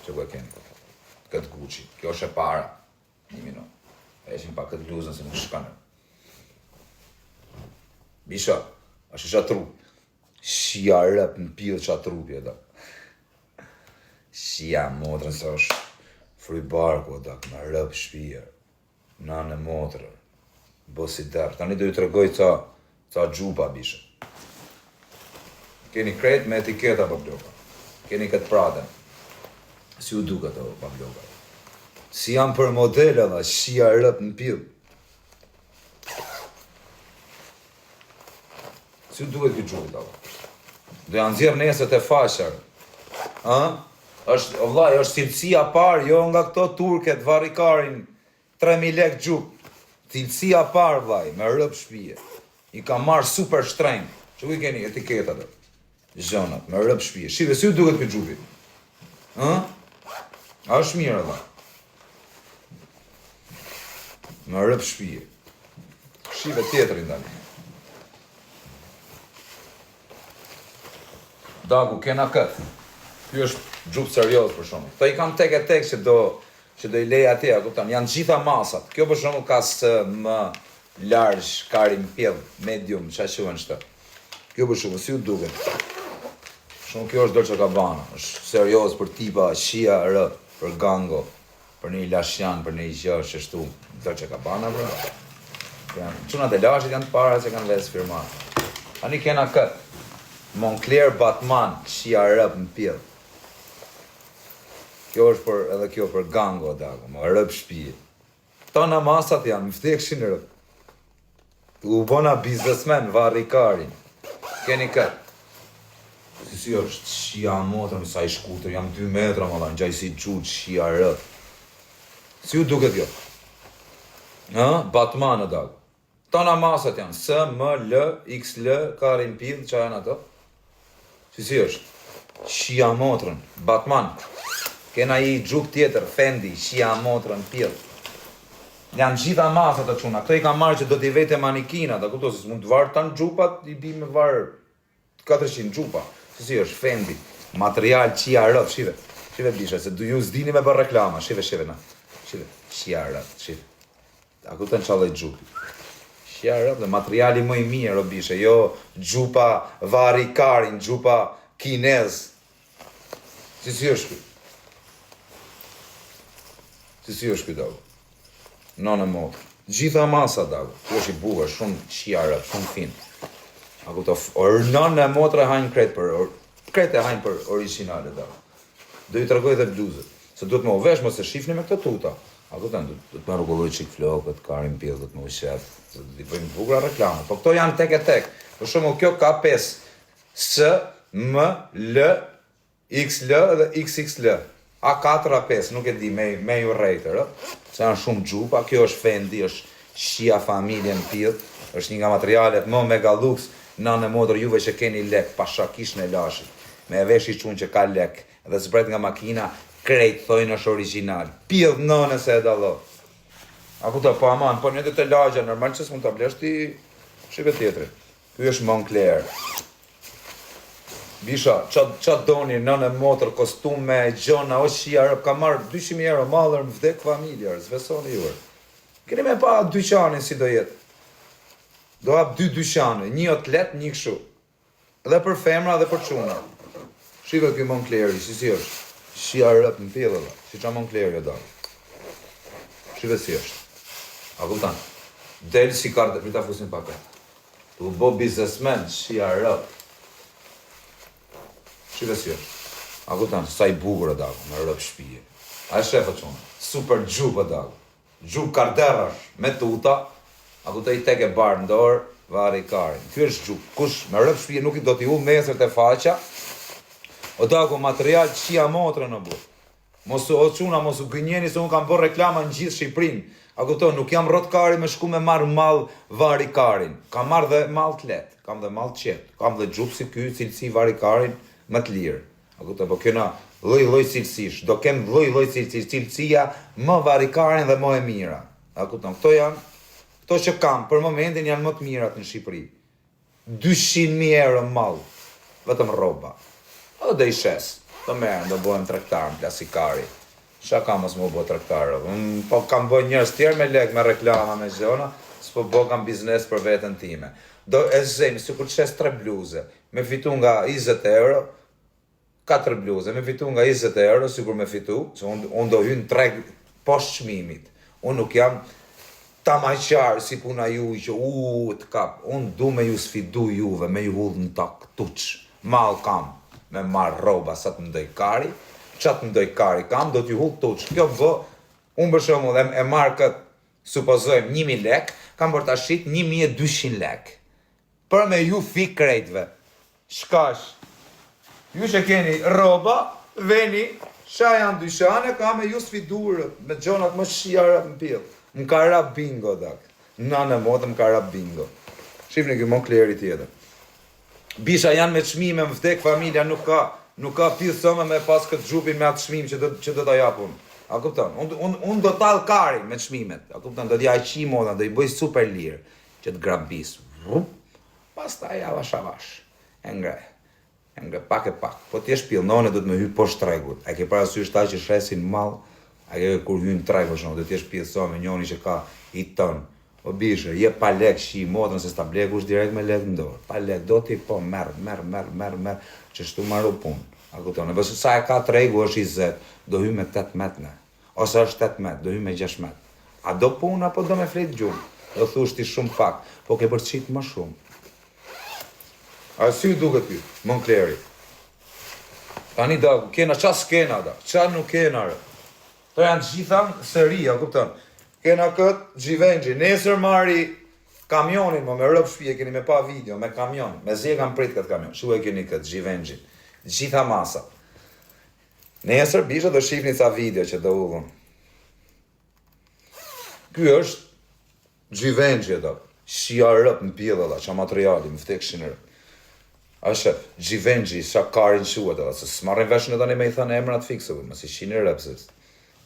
që ku e keni. Këtë Gucci. Kjo është e para. Një minut. E eshin pa këtë bluzën se nuk shkanë. Bisha, është isha trup. Shia rëp në pillë qa trupi e da. Shia motrën se është frybarku e da, me rëp shpija. Nane motrë. Bosi dërë. Tani do ju të regoj ca gjupa, bisha. Keni krejt me etiketa pa bloka. Keni këtë pradën. Si u duke të pa bloka. Si jam për modele dhe shia rëp në pillë. Si u duke këtë gjupit dhe. Do janë zirë neset e fashar. Vllai, është cilësia parë, jo nga këto turket, varikarin, 3.000 lek gjup. Cilësia parë, vllai, me rëp shpije. I ka marrë super shtrejnë. Që ku i keni etiketat dhe? Zhonat, me rëp shpije. Shive, si u duket këtë gjupit? A është mirë edhe? Me rëp shpije. Shive tjetërin tani. Dagu, kena këtë. Ky është gjupë serios për shumë. Këto i kam tek e tek që do i leja atje, kuptan. Janë gjitha masat. Kjo për shumë ka së më largë, karin pjell, medium, qa qëven shtë. Kjo për shumë, si u duket? Shumë kjo është Dolce & Gabbana, është serios për tipa shia rë, për gango, për një lashjan, për një gjë, shështu Dolce & Gabbana, bro. Qunat e lashit janë të para që kanë vesë firmat. Ani kena këtë, Moncler Batman, shia rëp në pjell. Kjo është për, edhe kjo për gango, dago, më rëp shpije. Ta në masat janë, më vdekshin rëp. U bona biznesmen, varrikarin. Keni këtë. Si është shia motrën, sa i shkutër, jam 2 metra, më dhanë, gjaj si gjutë, shia rëp. Si u duket jo? Batman e dago. Ta në masat janë, S, M, L, X, L, karin pidh, qa janë ato? Si është? Shia motrën, Batman. Kena i gjup tjetër, Fendi, shia motrën, pidh. Janë gjitha masat të quna. Këto i ka marrë që do t'i vete manikina, da kupto, se mund të varë tanë gjupat, i bi me varë 400 gjupa. Si është, Fendi, material qia rëp, shive. Shive bisha, se du ju s'dini me bërë reklama, shive na. Shive, qia rëp, shive. A kupton çfarë lloj gjupi. Qia rëp dhe materiali më i mirë, o bisha, jo gjupa varikarin, gjupa kinez. Si është ky? Si është ky dago? Nënë motrë. Gjitha masa, dago. Kjo është i bukur, shumë qia rëp, shumë fin. A kupto, nënë e motrë e hajnë kretë e hajnë për originale, dago. Do ju tregoj dhe bluzët. Se duhet më u vesh, mos e shifni me këtë tuta. A kupton, do të më rregulloj çik flokët, karin pjell, do të më u shet. Do të bëjmë bukura reklama. Po këto janë tek e tek. Për shembull, kjo ka 5 S, M, L, XL dhe XXL. A4, A5, nuk e di, me ju rejtër, se janë shumë gjupa, kjo është Fendi, është shia familjen pjell, është një nga materialet më mega lux, nënë motrë juve që keni lek, pashakish në lashit, me vesh i qunë që ka lek, dhe zbret nga makina, krejt thojnë është original, pjell nënë se e dallo. A ku të po aman, po një dhe të lagja, normal që s'mund të blesh ti shive tjetëri. Kjo është Moncler. Bisha, qa doni nënë motrë, kostume, gjona, o shia rëp, ka marrë 200.000 euro malër më vdek familjar, zvesoni juër. Keni me pa dyqanin si do jetë. Do hap 2 dyqane, një atlet, një këshu. Dhe për femra dhe për quna. Shive kjo Moncleri, si është? Shia rëp në pjellë dhe, si qa Moncleri e da. Shive si është. A kuptan, del si kartë, prita fusin paket. Tu bo biznesmen, shia rëp. Shive si është. A kuptan, sa i bukur e dago, me rëp shpije. A e shefa quna, super gjup e dago. Gjup karderash, me tuta, a ku të i tek e barë në dorë, vari karin. Kjo është gjup. Kush me rëp shpije nuk i do t'i u mesër të faqa, o dago material qia motrë në bu. Mosu o quna, mosu gënjeni se unë kam bërë reklama në gjithë Shqiprin. A kupto, nuk jam rot kari me shku me marë mal vari karin. Kam marë dhe mal të letë, kam dhe mal të qetë. Kam dhe gjup si ky, cilësi vari karin, më të lirë. A kupto, po këna lloj cilësish, do kem lloj cilësia më varikarin dhe më e mira. A kupton, këto që kam për momentin janë më të mirat në Shqipëri. 200.000 euro mall, vetëm rroba. Edhe i shes. do merrem, do bëhem tregtar në plastikari. Qa kam mos më bë tregtar? Po kam bë njerëz tjerë me lek, me reklama, me gjona, s'po bë kam biznes për veten time. Do e zëjmë, sikur të shes 3 bluze, me fitu nga 20 euro, 4 bluze, me fitu nga 20 euro, sikur me fitu, se unë do hynë treg poshtë çmimit. Unë nuk jam tamaqar si puna ju që të kap. Unë du me ju sfidu juve, me ju hull në tak tuq. Mal kam me marr rroba sa të mdoj kari, qatë mdoj kari kam, do t'ju hull tuq. Kjo vë, unë për shembull e marr këtë, supozojmë 1000 lek, kam për ta shit 1200 lek. Për me ju fik krejtve. Shkash. Ju që keni rroba, veni, qa janë dyshane, ka me ju sfidurët, me gjonat më shiarët në pillë. Më ka rap bingo, dak. Në motë më ka rap bingo. Shifni kjo mon kleri tjetër. Bisha janë me çmime, më vdek familja, nuk ka pithë thëme me pas këtë gjupin me atë çmim që do t'a japun. A kupton? Unë do t'all kari me çmimet. A kupton? Do t'ja qi moda, do i bëj super lirë. Që t'grabis. Pas ta avash. E ngre pak e pak. Po t'jesh pillnone do t'me hy poshtë tregut. A ke parasysh ta që shresin mall, a ke kur hyn treg për shkak, do t'jesh pillson me njëri që ka i ton. O bishe, je pa lek shi motrën se sta blekush direkt me lek në dorë. Pa lek do ti po merr, që shtu marru punë. A kupton? Nëse sa e ka tregu është 20, do hy me 18 ne. Ose është 18, do hy me 16. A do punë apo do me flet gjumë? Do thush ti shumë pak, po ke përçit më shumë. A si duket ty, Monkleri? Tani da, kena qa s'kena da, qa nuk kena rë. To janë gjitha seri, a kupton? Kena këtë Givenchy, nesër marri kamionin, me rëp shpije, keni me pa video, me kamion, me zi e kam prit këtë kamion, shu e keni këtë Givenchy, gjitha masa. Nesër bisha do shifni ca video që do ullën. Ky është Givenchy do, shia rëp në pjellë dhe, qa materiali, më vdekshin rëp. A shef, Givenchy, sa karin shuat edhe, se s'marrin vesh në tani me i thënë emrat fiksëve, më si shini rëpsis.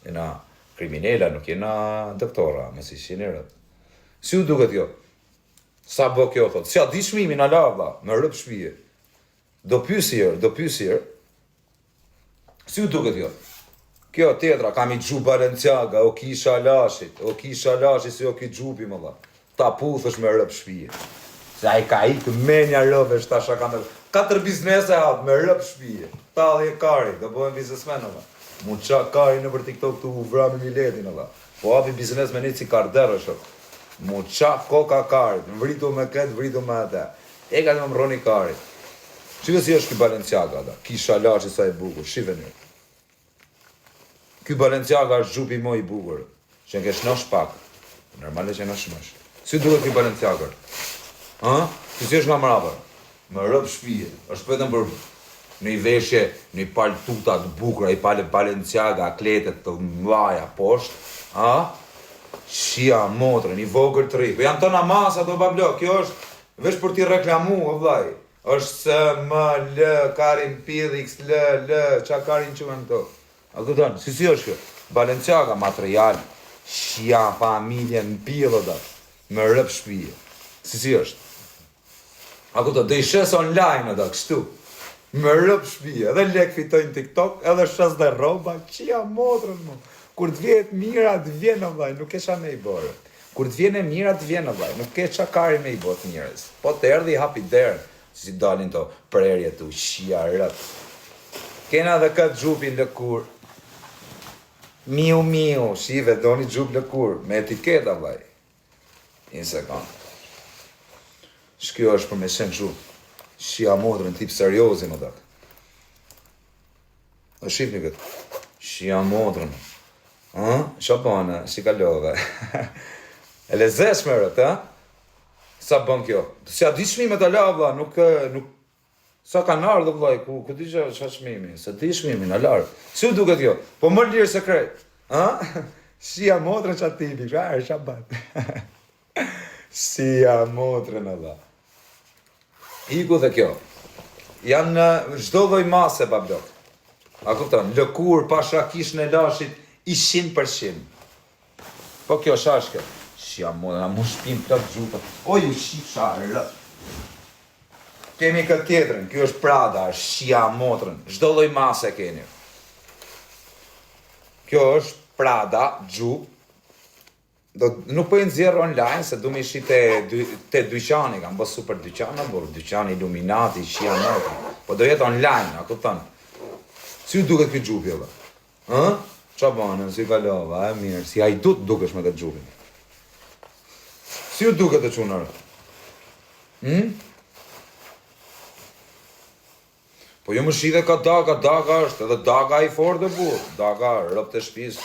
Jena kriminela, nuk jena doktora, më si shini rëp. Si u duket kjo? Sa bë kjo, thot, si a di shmimin a lava, me rëp shpije. Do pysir. Si u duket kjo? Kjo tjetra, kam i gjup Balenciaga, o kisha lashit si o ki gjupi më dha. Ta puthësh me rëp shpije. Se a i ka ikë menja rëvesh ta shaka me... 4 biznese hapë me rëp shpije. Talje kari, do bëhem biznesmen në dha. Mu qa kari në për TikTok të u vrami miletin në dha. Po hapi biznes me një si karderë shok. Mu qa koka kari, vritu me këtë, vritu me atë. E ka të më mroni kari. Shive si është ki Balenciaga da, kisha lashi sa i bukur, shive një. Ky Balenciaga është gjupi mo i bukur, që nke shnosh pak. Normale që në shnosh. Si duhet ki Balenciaga? Si si është nga mrapër? Më rëp shpije, është petëm për një veshje, një paltuta të bukura, i pale Balenciaga, akletet të mlaja poshtë, shia motre, një vogër të rikë. Janë tëna masa do bablo, kjo është vesh për t'i reklamu, o vlaj. është SML, karin pidhix, qa karin që me në to. A këton, si është kjo? Balenciaga, material, shia, familje, në pidhë dhe, me rëp shpije. Si është? A këton, dhe i shes online dhe, kështu. Me rëp shpije, edhe lek fitojnë TikTok, edhe shes dhe roba, qia motrën mu. Kur të vjet mira, të vjen në vaj, nuk esha me i borë. Kur të vjen e mira, të vjen në vaj, nuk e qa kari me i bot njërës. Po të erdi i hapi derë, si dalin të prerje të ushia rëp. Kena dhe këtë gjupin lëkur. Miu, shive, do një gjup lëkur, me etiketa vaj. Një sekund. Shkjo është për me shenë gjup. Shia modrën, tip seriozin o dakë. O shifni këtë. Shia modrën. Shopone, si kalove. E lezeshme rët, Sa bën kjo? Si a di shmime të lava, nuk... Sa ka nardhë, vlaj, ku di që shmimi? Se di shmimi, në larë. Si u duket kjo? Po më lirë sekret. Shia motrën që atipi, shajrë, shabat. Shia motrën, Allah. Iku dhe kjo. Janë çdo lloj mase, bablok. A kupton, lëkur, pashakish në lashit, 100%. Po kjo shashke. Shia motrën, a mu shpim plak gjupët. O ju shif sharë. Kemi këtë tjetrin, kjo është Prada, është shia motrën, çdo lloj mase keni. Kjo është Prada, xhup. Nuk po i nxjerr online, se du me ishi te dyqani, kam bë super dyqana, dyqani Illuminati, shia motrën. Po do jetë online, a kupton? Si ju duket ky xhupi edhe? Ë? Qa banë, si kalova, e mirë, si hajdut dukesh me këtë xhupin. Si ju duket të qunarë? Po ju më shide ka daga është, edhe daga i fortë e burë, daga rëpë të shpis.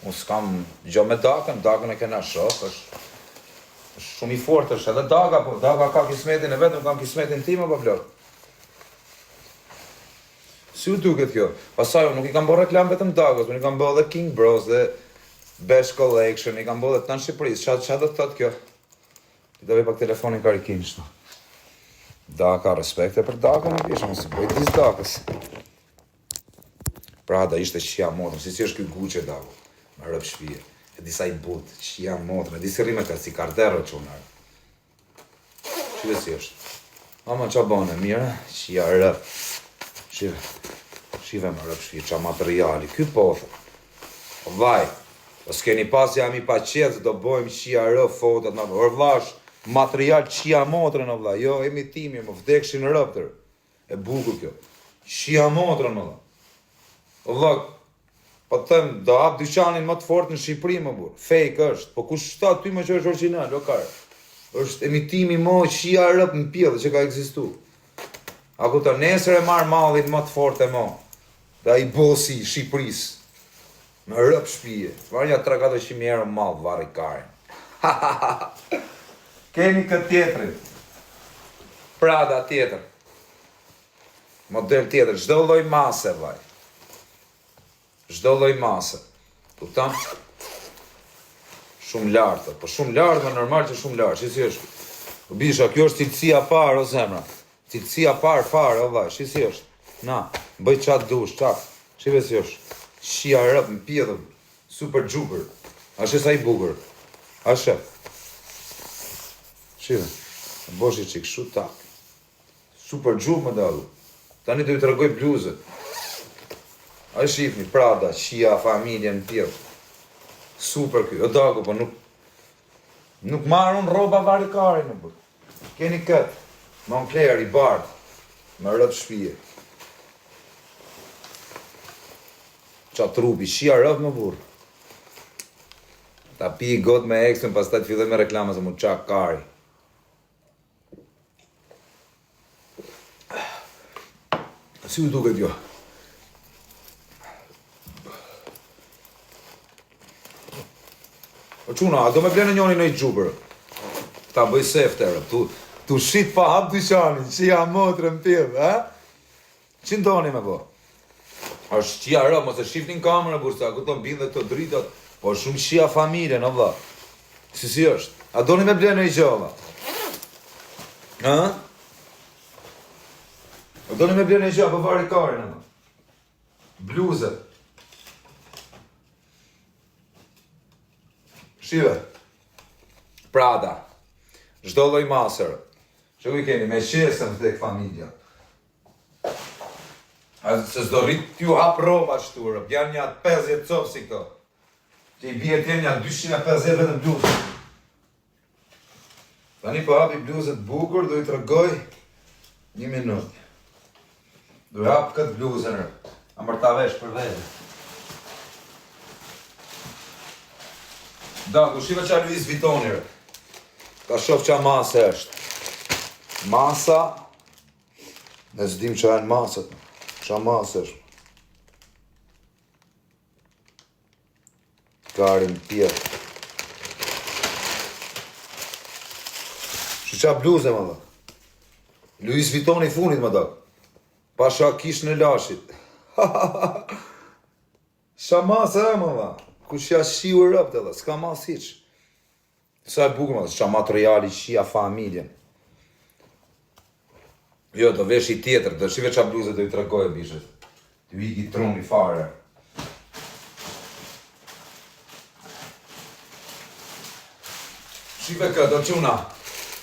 Unë s'kam gjo me dagën e kena shok, është shumë i fortë është, edhe daga, po daga ka kismetin e vetë, nuk kam kismetin tim, apo plot. Si u duket kjo? Pasaj, unë nuk i kam bërë reklam vetëm dagës, unë i kam bërë dhe King Bros dhe Best Collection, i kam bërë dhe të në Shqipëris, qa do të thotë kjo? I do vej pak telefonin karikin, shto. Daka, respekte për dakën, nuk ishë, mësë bëjt disë dakës. Prada ishte qia motrën, si është kjo Gucci dago, me rëpë shpije, e disa i but, qia motrën, e disi rime ka si kardero që unarë. Shive si është. Ama qa bane, mire, qia rëpë. Shive me rëpë shpije, qa materiali, ky pothë. Vaj, po s'keni pas jam i pa qetë, do bojmë qia rëpë, fotot, në orvash, material qia motrën, o vla, jo, emitimi, më vdekshin rëptër, e bukur kjo, qia motrën, o vla, o vla, po të them, do hap dyqanin më të fort në Shqipëri, më burë, fake është, po kush shtat ty më që është original, o karë, është emitimi më qia rëpë në pjellë që ka egzistu, a ku të nesër e marë mallin më të fort e më, da i bosi Shqipëris, me rëpë shpije, varja 3-400 euro mallë, varë i karin, Kemi këtë tjetërin, Prada tjetër, model tjetër, çdo lloj mase, vaj. Çdo lloj mase. Kupton? Shumë lartë, po shumë lartë, normal që shumë lartë, si është? Po bisha, kjo është cilësia parë, o zemra. Cilësia parë, o vaj, si është? Na, bëj qatë dush, qatë, shive si është? Shia rëpë, në pjedhëm, super gjupër, ashe sa i bukur, ashe. Shive, në boshi qik, shu tak. Super gjupë më dalu. Tani do ju të regoj bluzët. A i shifni, Prada, qia, familje, në pjedhë. Super kjo, o dago, po nuk marrë unë roba varikari në bërë. Keni këtë, Moncler i bardë, me rëpë shpije. Qa trupi, shia rëpë më burë. Ta pi i gotë me ekstën, pas ta të filloj me reklama se mu qa kari. Si u duket jo? O quna, a do me blenë njoni në i gjubër? Ta bëj sefterë, tu shit pa hap dyqanin, qia motrë në pjedhë, ha? Që ndoni me bo? është qia rë, mos e shiftin kamerë, bursa, këto mbindhe këto dritat, po shumë qia familje, në vla. Si është? A doni me blenë i gjova? Ha? A doni me blenë i gjova, për vari karin, në? Bluzet. Shive. Prada. Çdo lloj masër. Që ku i keni, me qesën të tek familja. A se s'do rrit t'ju hap roba shturë, janë një 50 copë si këto. Që i bje t'jen një 250 vetëm bluzë. Tani po hapi bluzët bukur, do i të rëgoj një minutë. Do i hap këtë bluzën rë. A mërë ta vesh për vete. Da, ku shive qa Louis Vuittoni rë. Ka shof qa masë është. Masa, ne s'dim qa janë masët. Qa masë është. Karin pjetë. Që qa bluze më dhe. Louis Vuittoni funit më dhe. Pasha kish në lashit. Qa masë e më dhe. Ku shja shiu rëpë të dhe, s'ka masë hiq. Sa e bukur më dhe, qa materiali shia familjen. Jo, do vesh i tjetër, do shive qa bluzet do i tregoj e bishet. T'ju iki truni fare. Shive këtë, do quna,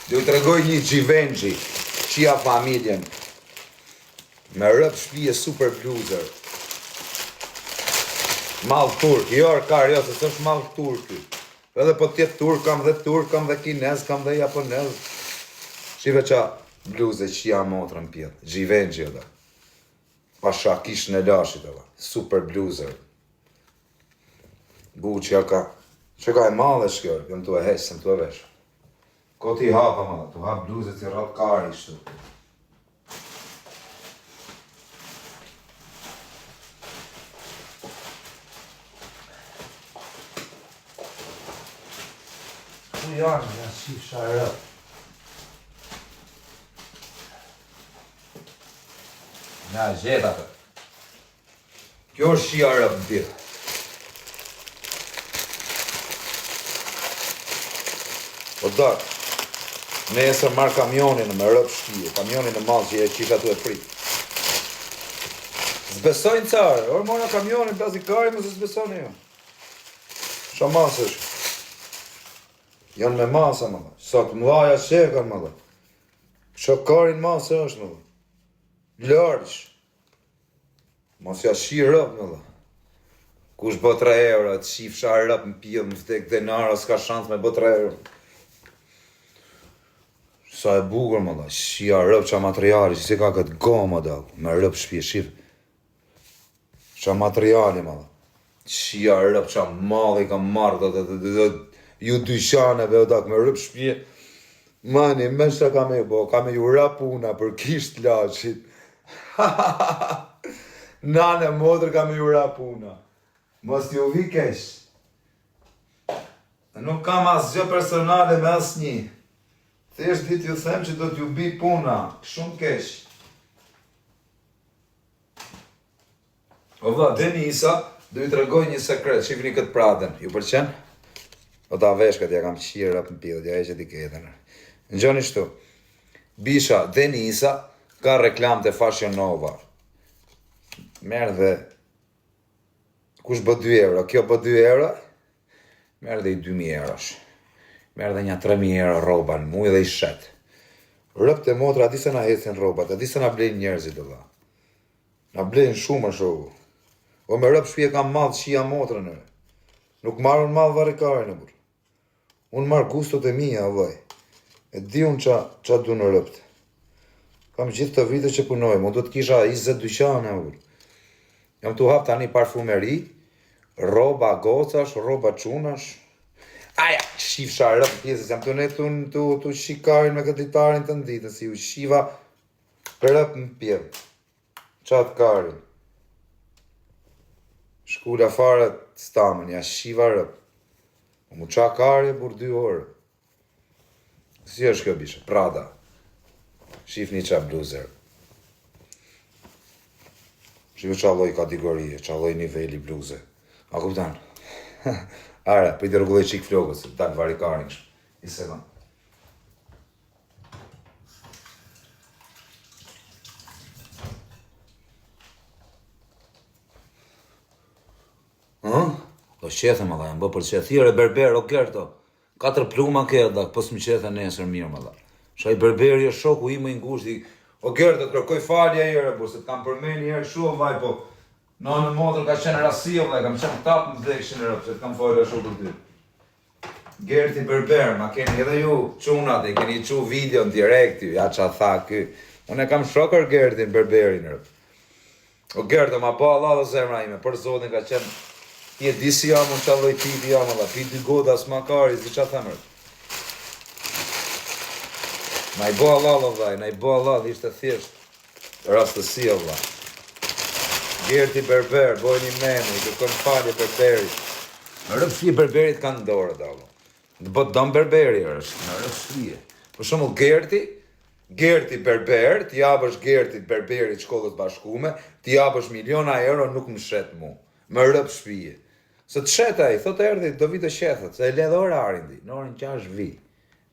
do i tregoj një Givenchy. Shia familjen. Me rëp shpije super bluzer. Mall turk, jo arkar, jo, se s'është mall turk. Edhe po tjetë turk, kam dhe kinez, kam dhe japonez. Shive qa bluze qia motrën pjetë, Givenchy edhe. Pasha kish në lashit edhe, super bluzer. Gucci ka, që ka e madhe shkjo, jam tu e heq, sem tu e vesh. Ko ti hapa madhe, tu hap bluze ti rrat kari shtu. Tu janë shif sharët. Na gjeta të. Kjo është shia rëp në tjetë. Po darë, nesër marrë kamionin me rëp shkije, kamionin e malë që e qika tu e frit. Zbesojnë carë, orë mora kamionin, bazi kari, më se zbesojnë jo. Ша masë është. Janë me masa, më dhe. Sa të mlaja shekën, më dhe. Ша karin masë është, më dhe. Lërgjë. Mos ja shi rëp, më dhe. Kush bë 3 euro, të shifsha rëp në pjellë, më vdek denara, s'ka shans me bë 3 euro. Sa e bukur, më dhe. Shia rëp qa materiali, që si ka këtë goma, dhe. Me rëp shpje, shif. Qa materiali, më dhe. Shia rëp qa malli ka marrë, dhe ju dyqaneve, dhe me rëp shpje. Mani, me shta ka me bo, ka me ju rapuna për kisht laqit. Nane modrë ka me ju rapuna. Mos t'ju vi kesh. Nuk kam asgjë personale me asnjë. Thjesht dit ju them që do t'ju bi puna. Shumë kesh. O vla, Denisa, do ju tregoj një sekret. Shifni këtë pradën. Ju pëlqen? O ta vesh këtë ja kam qirë rap në pillë, ja e që t'i ketën. Në gjoni shtu. Bisha, Denisa, ka reklam të Fashion Nova. Merë dhe kush bë 2 euro, kjo bë 2 euro, merë dhe i 2.000 eurosh. Merë dhe një 3.000 euro roba në muj dhe i shet. Rëp të motra, ati se na hecin robat, ati se na blejnë njerëzit dhe. Na blejnë shumë shogu. O me rëp shpje kam madhë qia motrën e. Nuk marrën madhë varikarin e burë. Unë marrë gustot e mija, vaj. E di unë qa du në rëpt. Kam gjithë të vite që punoj, mu do të kisha 20 dyqane, burë. Jam tu hap tani parfumeri, roba gocash, roba qunash. Aja, shifsha rëp pjesës, jam të ne tu shikarin me këtë litarin të nditën, si u shiva rëp në pjesë. Qatë karin. Shkulla fare të stamën, ja shiva rëp. Mu qa kari e bur 2 orë. Si është kjo bishe? Prada. Shifni qa bluzer. Shifë qa loj kategorie, qa loj nivelli bluze. A kuptan? Are, për i të rëgulloj qik flokës, tak varikarin kështë. I sekund. Po qethë më dha, jam bë për qethë. Thire berber, o kerto. 4 pluma ke dhe, pos më qethë nesër mirë më dha. Shaj berberi e shoku i më i ngushti. O kerto, të kërkoj falja i ere, se të kam përmen i ere shumë, vaj, po. Në modrë ka qenë rasio, vaj, kam qenë tapë në vdekshin e rëpë, se të kam falja shumë të ty. Gerti berber, ma keni edhe ju qunat, e keni qu video në direkti, ja qa tha ky. Unë e kam shokër Gertin berberin rëpë. O Gerto, ma ba Allah dhe zemra ime, për zotin ka qenë, ti e di si jam, unë qa loj tipi jam, Allah, pi 2 goda smakari, si qa themër. Na i bo Allah, Allah, na i bo Allah, ishte thjesht rastësi, Allah. Gerti berber, bojnë i meni, i kërkon falje berberit. Në rëpshje berberit kanë dorë, Allah. Në botë dam berberi është, në rëpshje. Për shumë Gerti berber, ti jabësh Gertit berberit shkollët bashkume, ti jabësh miliona euro nuk më shetë mu. Më rëpshje. Se të shetë ai, thot erdi, do vi të shethet, se e ledhe orarin di, në orën 6 vi.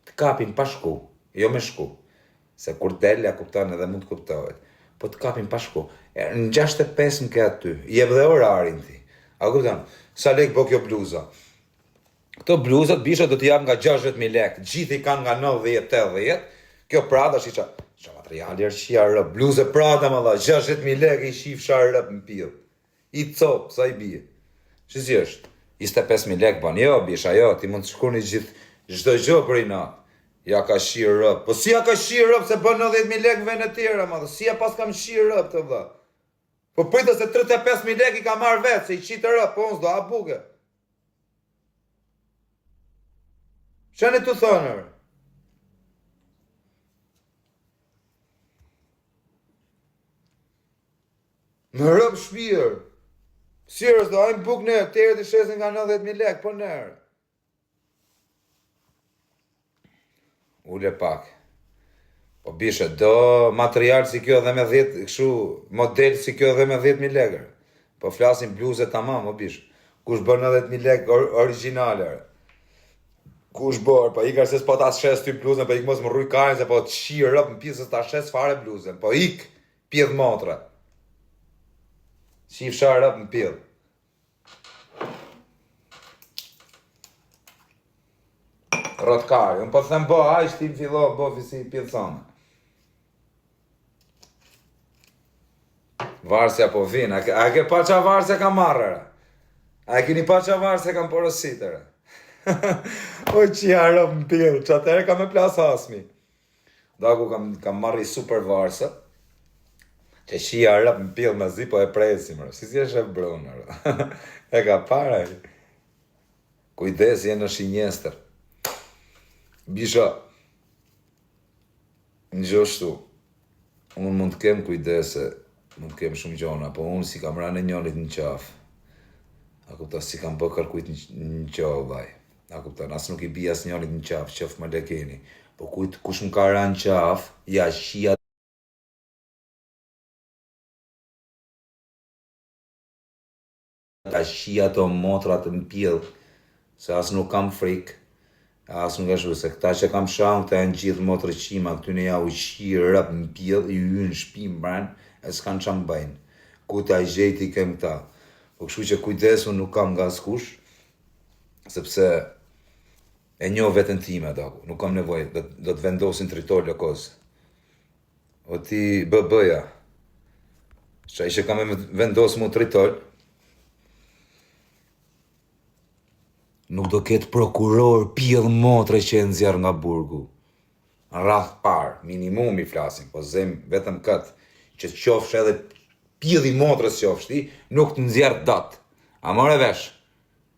Të kapin pa shku. Jo me shku, se kur delja kuptan edhe mund të kuptohet, po të kapin pa shku. Në 65 më ke aty, jeb dhe orarin ti. A kuptan, sa lek bo kjo bluza? Këto bluzat bisha do t'i jap nga 60.000 lek, gjithi kanë nga 90-80, kjo Prada shi qa Materiali është qia rëp, bluze Prada më dha, 60.000 lekë i shifsha rëp në pillë. I copë, sa i bie. Që si është? 25.000 lekë ban, jo, bisha, jo, ti mund të shkoni çdo gjë për i natë. Ja ka shirë rëp, po si ja ka shirë rëp se bën 90.000 lekë vene tjera, ma dhe, si ja pas kam shirë rëp të vda. Po pëjtë se 35.000 lekë i ka marrë vetë, se i qitë rëp, po unë s'do, a buke. Qënë të thonër? Më rëp shpirë. Sirës do, ajmë buk nërë, të erë të shesin nga 90.000 lekë, po nërë. Ule pak. Po bishe, do material si kjo dhe me 10, këshu, model si kjo dhe me 10.000 lekë. Po flasim bluze tamam, o bishe. Kush bërë 90.000 lekë originale. Kush bërë, po ikar se s'po ta shes ty bluzën, po ik mos më rruj kajnë, se po të shirë rëp në pjesës ta shes fare bluzën, po ik pjedh motra. Qif sharë rëp në pjedh. Rotkari, unë po them bo, a ishtë tim fillo, bo fisi pjedh thonë. Varsja po vinë, a ke pa qa varsja ka marrë, a keni pa qa varsja kam porositër. O qia rëp në pjedh, që atëherë ka me plas hasmi. Daku kam marri super varsë, që qia rëp në pjedh me zi, po e presim, si është e brunër. E ka para. Kujdes, jenë në shinjester. Bisha, në gjështu, unë mund të kem kujdese, mund të kem shumë gjona, po unë si kam rane njonit në qafë. A kupta, si kam bë kërkujt në qafë, vaj. A kupta, asë nuk i bi as njonit në qafë, qëfë më lekeni. Po kush më ka ranë qafë, ja shia to motrat në pjellë, se asë nuk kam frikë. Asë nuk e shu, se këta që kam shaun, këta e në gjithë motrë qima, këty në ja u shirë rëp në pjellë, i hy në shpi mbran, e s'kan që më bëjnë. Kuta i gjejti kem këta. Po kështu që kujdesu nuk kam nga s'kush, sepse e njo vetën time, daku, nuk kam nevoj, do të vendosin tritor lëkos. O ti bëja, që ishe kam e vendos mu tritor, nuk do ketë prokuror pjellë motre që e nëzjarë nga burgu. Në rrath parë, minimumi flasim, po zem vetëm këtë, që të qofsh edhe pjellë i motrës qofsh ti, nuk të nëzjarë datë. A more vesh,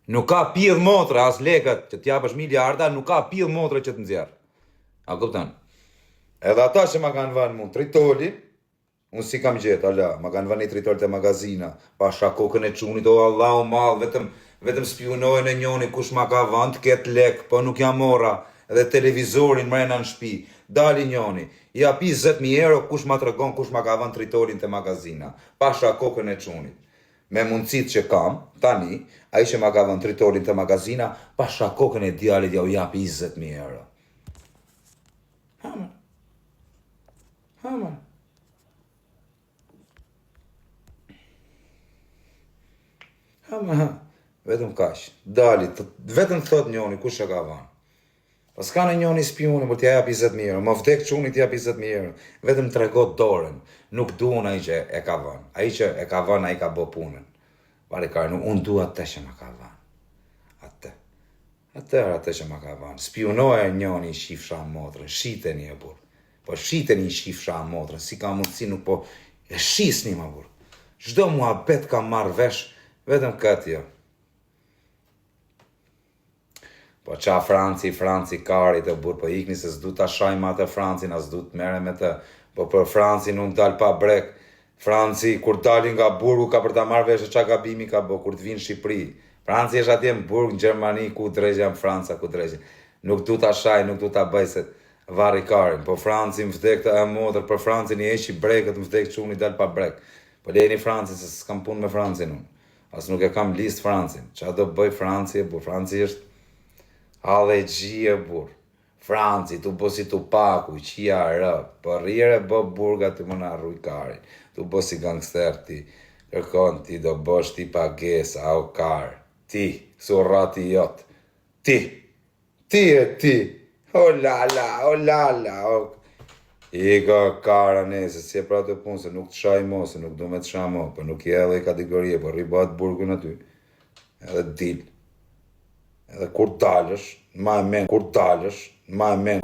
nuk ka pjellë motre, as lekët që t'japësh miliarda, nuk ka pjellë motre që të nëzjarë. A kuptan? Edhe ata që ma kanë vanë mund tritoli, unë si kam gjetë, ala, ma kanë vanë i tritoli të magazina, pasha kokën e qunit, o Allah, o malë, vetëm spionojnë e njoni kush ma ka vënd, ketë lekë, po nuk ja mora, edhe televizorin mrena në shpi, dali njoni, ja pi 10.000 euro kush ma të regon, kush ma ka vënd tritolin të magazina, pasha kokën e qunit. Me mundësit që kam, tani, a i që ma ka vënd tritolin të magazina, pasha kokën e djalit ja u japi 20.000 euro. Haman. Vetëm kash, dali, vetëm thot njoni, kush e ka vanë. Po s'ka në njoni spioni, por t'ja japi 20.000 euro, më vdek quni t'ja japi 20.000 euro, vetëm tregot dorën, nuk duon ai që e ka vanë. Ai që e ka vanë, ai ka bo punën. Pare karë, unë du atë që ma ka vanë. Atë që ma ka vanë. Spionoja njoni shifsha motrën, shiteni e burë. Po shiteni shifsha motrën, si ka mundësi nuk po e shisni ma burë. Çdo mua bet ka marrë vesh, vetëm këtë jo. Po qa Franci kari të burë, po ikni se s'du ta shajma atë Francin, a s'du të mere me të, po për Francin unë dal pa brek. Franci, kur dalin nga burgu, ka për ta marrë vesh qa gabimi ka bo, kur të vinë Shqipëri. Franci është atje në burg, në Gjermani, ku drejgja në Franca, ku drejgja. Nuk du ta shaj, nuk du ta bëj se vari karin. Po Franci më vdek të e modër, për Francin i eqi brekët, më vdek quni dal pa brek. Po lejni Francin, se s'kam punë me Francin unë. As nuk e kam list Francin. Qa do bëj Franci e burë? Franci është halë e gjie burë. Franci, tu bo si tu paku, qia rë, për rire bë burga të më në arruj karin. Tu bo si gangster ti, kërkon ti do bësh ti pagesa, au karë. Ti, su rati jotë. Ti e ti. O lala, I ka kara nese, si e pra të punë, se nuk të shaj mo, se nuk du me të shaj mo, për nuk je edhe i kategorie, për ribat burgun aty. Edhe dil. Edhe kur dalësh, ma e men,